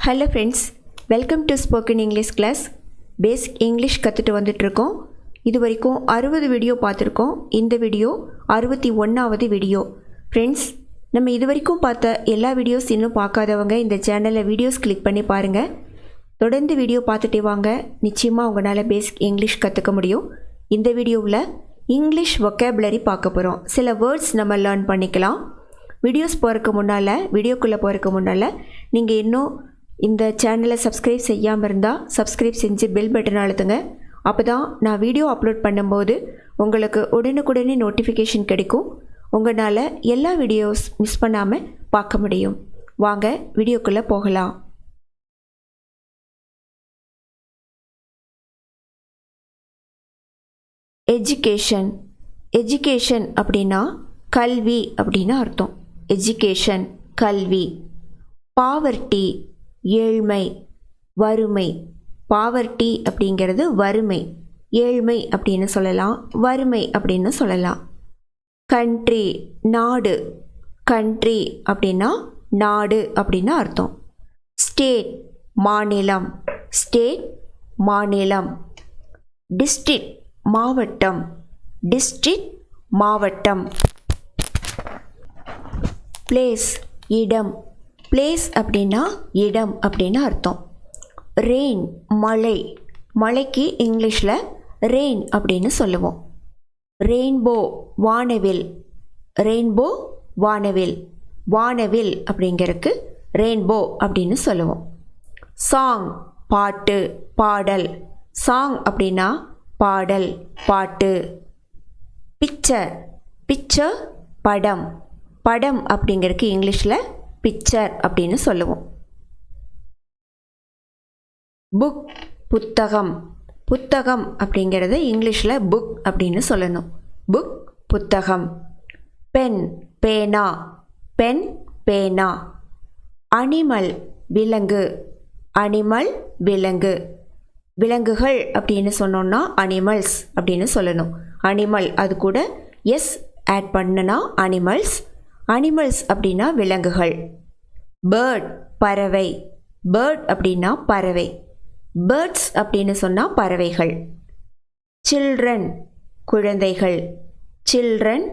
Hello friends, welcome to Spoken English class. Basic English கத்துட்டு வந்துட்டு இருக்கோம். இது வரைக்கும் 60 வீடியோ பார்த்திருக்கோம். இந்த வீடியோ 61வது வீடியோ. Friends, நம்ம இது வரைக்கும் பார்த்த எல்லா வீடியோஸ் இன்னும் பார்க்காதவங்க இந்த சேனல்ல வீடியோஸ் கிளிக் பண்ணி பாருங்க. தொடர்ந்து வீடியோ பார்த்துட்டே வாங்க. நிச்சயமா உங்களால பேசிக் இங்கிலீஷ் கத்துக்க முடியும். இந்த வீடியோவில் இங்கிலீஷ் vocabulary பார்க்க போறோம். சில வேர்ட்ஸ் நம்ம லேர்ன் பண்ணிக்கலாம். வீடியோஸ் போறதுக்கு முன்னால வீடியோக்குள்ள போறதுக்கு முன்னால நீங்க இன்னும் இந்த சேனலை சப்ஸ்கிரைப் செய்யாமல் இருந்தால் சப்ஸ்கிரைப் செஞ்சு பெல் பட்டன் அழுத்துங்க. அப்போ தான் நான் வீடியோ அப்லோட் பண்ணும்போது உங்களுக்கு உடனுக்குடனே நோட்டிஃபிகேஷன் கிடைக்கும். உங்களால் எல்லா வீடியோஸ் மிஸ் பண்ணாமல் பார்க்க முடியும். வாங்க வீடியோக்குள்ளே போகலாம். எஜுகேஷன். எஜுகேஷன் அப்படின்னா கல்வி அப்படின்னு அர்த்தம். எஜுகேஷன் கல்வி. பாவர்ட்டி ஏழ்மை, வறுமை. பாவர்ட்டி அப்படிங்கிறது வறுமை, ஏழ்மை அப்படின்னு சொல்லலாம், வறுமை அப்படின்னு சொல்லலாம். கண்ட்ரி நாடு. கண்ட்ரி அப்படின்னா நாடு அப்படின்னு அர்த்தம். ஸ்டேட் மாநிலம். ஸ்டேட் மாநிலம். டிஸ்ட்ரிக்ட் மாவட்டம். டிஸ்ட்ரிக்ட் மாவட்டம். பிளேஸ் இடம். பிளேஸ் அப்படின்னா இடம் அப்படின்னு அர்த்தம். ரெயின் மழை. மழைக்கு இங்கிலீஷில் ரெயின் அப்படின்னு சொல்லுவோம். ரெயின்போ வானவில். ரெயின்போ வானவில். வானவில் அப்படிங்கிறதுக்கு ரெயின்போ அப்படின்னு சொல்லுவோம். சாங் பாட்டு பாடல். சாங் அப்படின்னா பாடல் பாட்டு. பிக்சர். பிக்சர் படம். படம் அப்படிங்கிறதுக்கு இங்கிலீஷில் பிக்சர் அப்படின்னு சொல்லுவோம். புக் புத்தகம். புத்தகம் அப்படிங்கிறது இங்கிலீஷில் புக் அப்படின்னு சொல்லணும். புக் புத்தகம். பென் பேனா. பென் பேனா. அனிமல் விலங்கு. அனிமல் விலங்கு. விலங்குகள் அப்படின்னு சொன்னோன்னா அனிமல்ஸ் அப்படின்னு சொல்லணும். அனிமல் அது கூட எஸ் ஆட் பண்ணனா அனிமல்ஸ். அனிமல்ஸ் அப்படின்னா விலங்குகள். பேர்ட் பறவை. பேர்ட் அப்படின்னா பறவை. பேர்ட்ஸ் அப்படின்னு சொன்னால் பறவைகள். சில்ட்ரன் குழந்தைகள். சில்ட்ரன்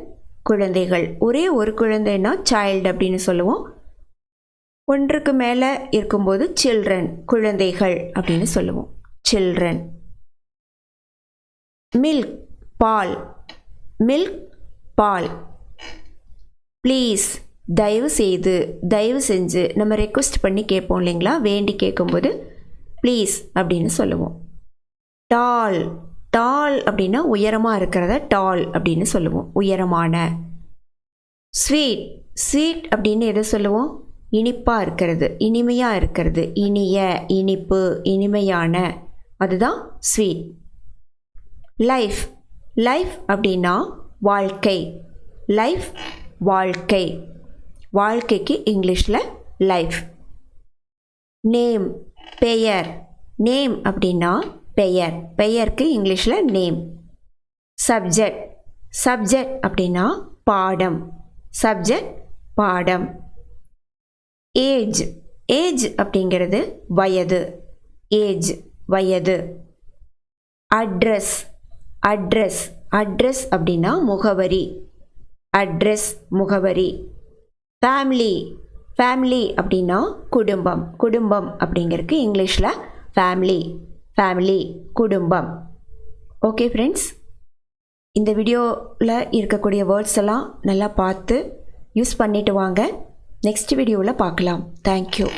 குழந்தைகள். ஒரே ஒரு குழந்தைன்னா சைல்டு அப்படின்னு சொல்லுவோம். ஒன்றுக்கு மேலே இருக்கும்போது சில்ட்ரன் குழந்தைகள் அப்படின்னு சொல்லுவோம். சில்ட்ரன். மில்க் பால். மில்க் பால். ப்ளீஸ் தயவு செய்து, தயவு செஞ்சு நம்ம ரெக்வெஸ்ட் பண்ணி கேட்போம் இல்லைங்களா, வேண்டி கேட்கும்போது ப்ளீஸ் அப்படின்னு சொல்லுவோம். டால். டால் அப்படின்னா உயரமாக இருக்கிறத டால் அப்படின்னு சொல்லுவோம், உயரமான. ஸ்வீட். ஸ்வீட் அப்படின்னு எதை சொல்லுவோம்? இனிப்பாக இருக்கிறது, இனிமையாக இருக்கிறது, இனிய, இனிப்பு, இனிமையான, அதுதான் ஸ்வீட். லைஃப். லைஃப் அப்படின்னா வாழ்க்கை. லைஃப் வாழ்க்கை. வாழ்க்கைக்கு இங்கிலீஷில் லைஃப். நேம் பெயர். நேம் அப்படின்னா பெயர். பெயருக்கு இங்கிலீஷில் நேம். சப்ஜெக்ட். சப்ஜெக்ட் அப்படின்னா பாடம். சப்ஜெக்ட் பாடம். ஏஜ். ஏஜ் அப்படிங்கிறது வயது. ஏஜ் வயது. அட்ரஸ். அட்ரஸ். அட்ரஸ் அப்படின்னா முகவரி. அட்ரஸ் முகவரி. ஃபேமிலி. ஃபேமிலி அப்படின்னா குடும்பம். குடும்பம் அப்படிங்கிறதுக்கு இங்கிலீஷில் ஃபேமிலி. ஃபேமிலி குடும்பம். ஓகே ஃப்ரெண்ட்ஸ், இந்த வீடியோவில் இருக்கக்கூடிய வேர்ட்ஸ் எல்லாம் நல்லா பார்த்து யூஸ் பண்ணிட்டு வாங்க. நெக்ஸ்ட் வீடியோவில் பார்க்கலாம். தேங்க்யூ.